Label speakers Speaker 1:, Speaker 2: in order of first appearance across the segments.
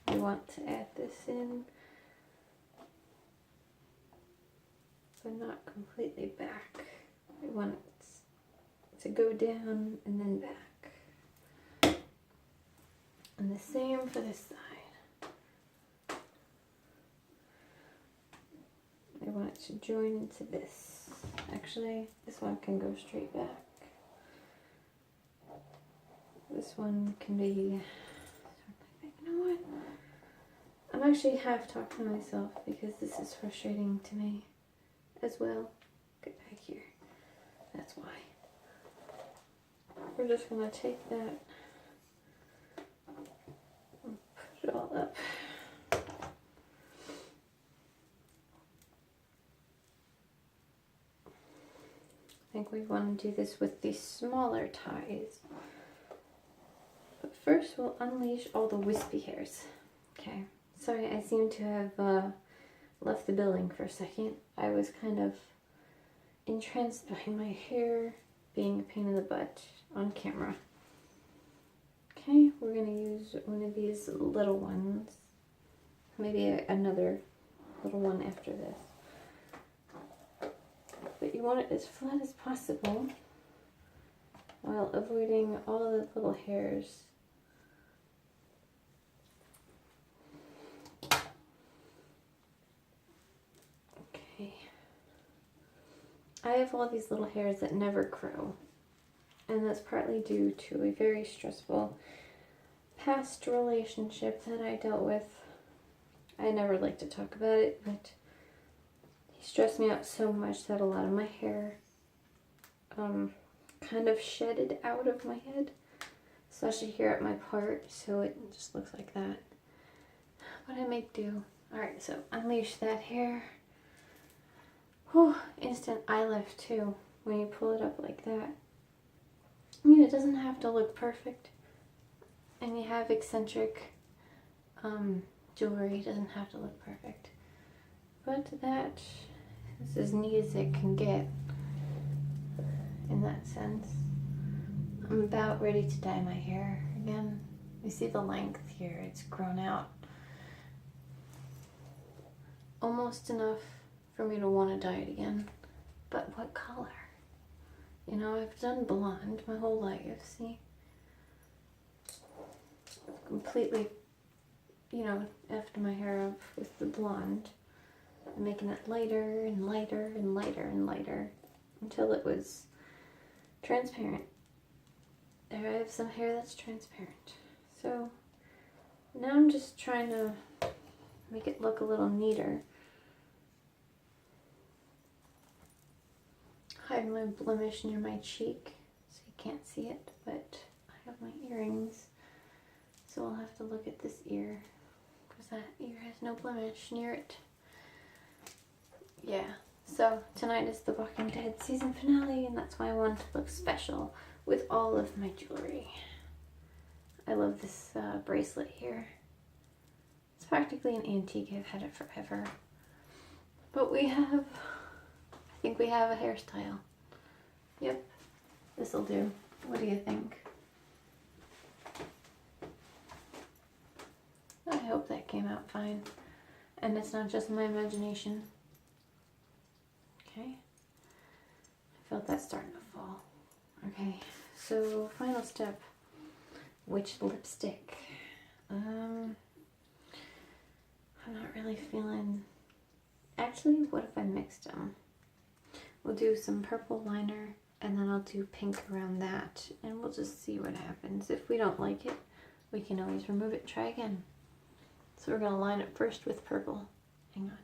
Speaker 1: we want to add this in, but not completely back. We want it to go down and then back. And the same for this side. I want it to join into this. Actually, this one can go straight back. This one can be, you know what? I'm actually half talking to myself because this is frustrating to me as well. Get back here. That's why. We're just going to take that and put it all up. I think we want to do this with the smaller ties. But first we'll unleash all the wispy hairs. Okay, sorry, I seem to have left the building for a second. I was kind of entranced by my hair being a pain in the butt on camera. Okay, we're going to use one of these little ones. Maybe another little one after this. But you want it as flat as possible while avoiding all the little hairs. Okay. I have all these little hairs that never grow, and that's partly due to a very stressful past relationship that I dealt with. I never like to talk about it, but he stressed me out so much that a lot of my hair kind of shedded out of my head, especially here at my part, so it just looks like that. But I make do. Alright, so unleash that hair. Whew, instant eye lift too, when you pull it up like that. I mean, it doesn't have to look perfect. And you have eccentric jewelry, it doesn't have to look perfect. But that is as neat as it can get in that sense. I'm about ready to dye my hair again. You see the length here, it's grown out. Almost enough for me to want to dye it again. But what color? You know, I've done blonde my whole life, see? Completely, you know, effed my hair up with the blonde. I'm making it lighter and lighter and lighter and lighter until it was transparent. There, I have some hair that's transparent. So now I'm just trying to make it look a little neater. Hide my blemish near my cheek so you can't see it, but I have my earrings, so I'll have to look at this ear because that ear has no blemish near it. Yeah, so tonight is the Walking Dead season finale, and that's why I wanted to look special with all of my jewelry. I love this bracelet here. It's practically an antique. I've had it forever. But we have, I think we have a hairstyle. Yep, this'll do. What do you think? I hope that came out fine. And it's not just my imagination. Okay. I felt that starting to fall. Okay, so final step. Which lipstick? I'm not really feeling... Actually, what if I mixed them? We'll do some purple liner, and then I'll do pink around that, and we'll just see what happens. If we don't like it, we can always remove it and try again. So we're going to line it first with purple. Hang on.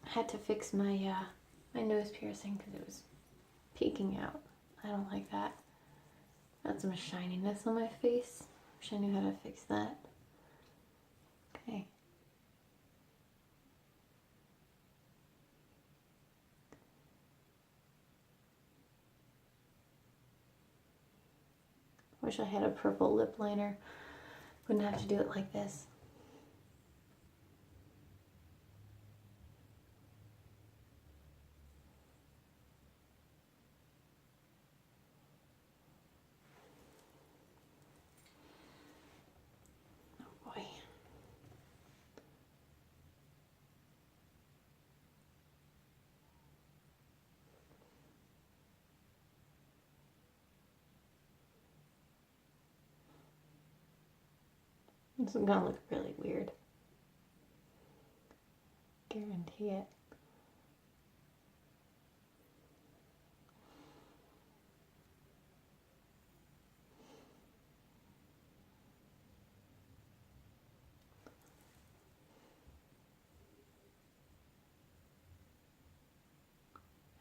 Speaker 1: I had to fix my my nose piercing because it was peeking out. I don't like that. Got some shininess on my face. Wish I knew how to fix that. Okay. Wish I had a purple lip liner. Wouldn't have to do it like this. This is gonna look really weird. Guarantee it.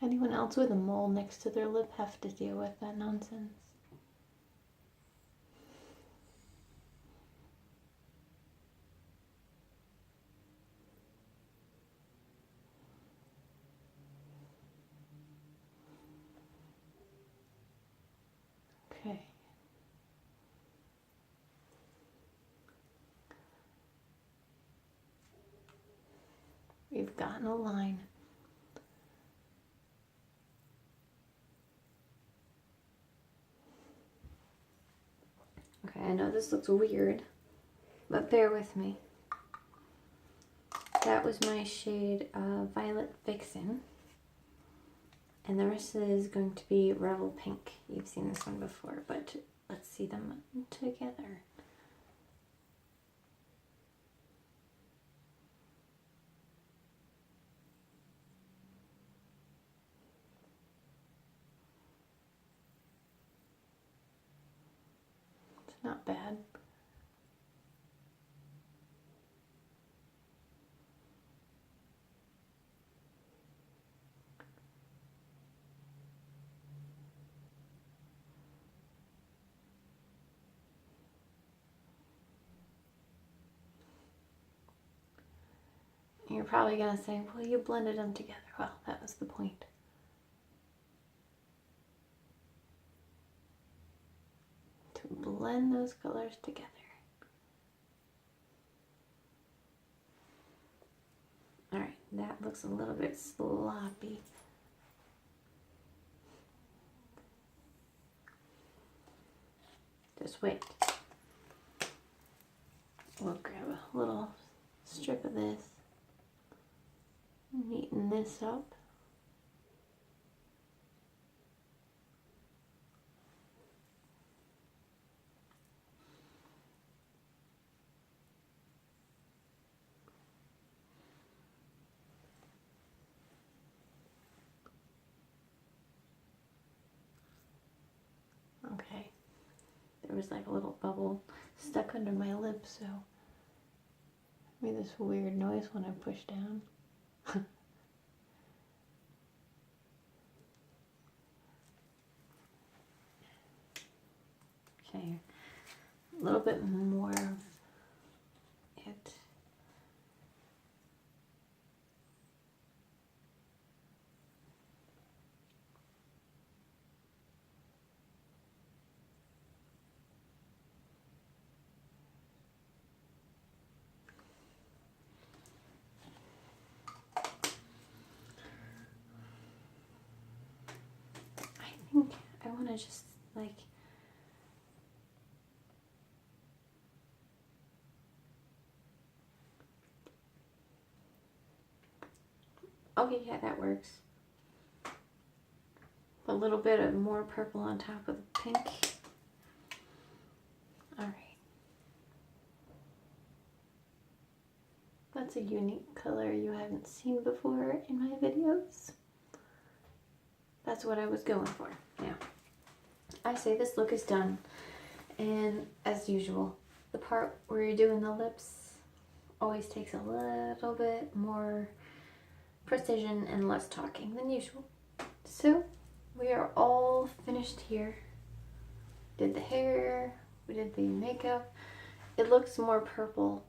Speaker 1: Anyone else with a mole next to their lip have to deal with that nonsense? Okay. We've gotten a line. Okay, I know this looks weird, but bear with me. That was my shade Violet Vixen. And the rest of it is going to be Revel Pink. You've seen this one before, but let's see them together. It's not bad. You're probably going to say, well, you blended them together. Well, that was the point. To blend those colors together. Alright, that looks a little bit sloppy. Just wait. We'll grab a little strip of this. Neaten this up. Okay. There was like a little bubble stuck under my lip, so it made this weird noise when I pushed down. Okay, a little bit more of it. I think I want to just like okay, yeah, that works. A little bit of more purple on top of the pink. All right. That's a unique color you haven't seen before in my videos. That's what I was going for. Now, I say this look is done. And as usual, the part where you're doing the lips always takes a little bit more precision and less talking than usual. So we are all finished here. Did the hair, we did the makeup. It looks more purple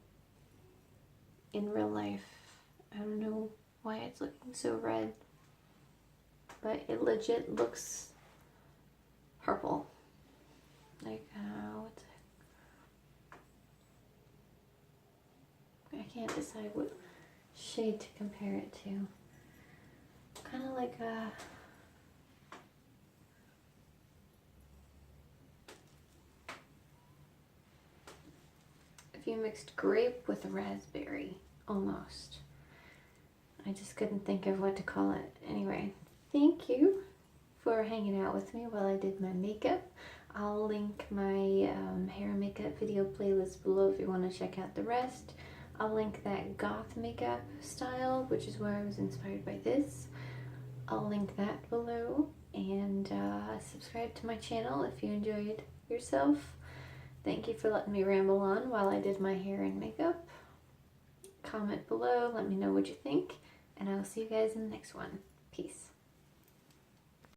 Speaker 1: in real life. I don't know why it's looking so red, but it legit looks purple. Like, what's it? I can't decide what shade to compare it to. Kind of like a if you mixed grape with raspberry, almost. I just couldn't think of what to call it. Anyway, thank you for hanging out with me while I did my makeup. I'll link my hair and makeup video playlist below if you want to check out the rest. I'll link that goth makeup style, which is where I was inspired by this. I'll link that below, and subscribe to my channel if you enjoyed yourself. Thank you for letting me ramble on while I did my hair and makeup. Comment below, let me know what you think, and I will see you guys in the next one. Peace.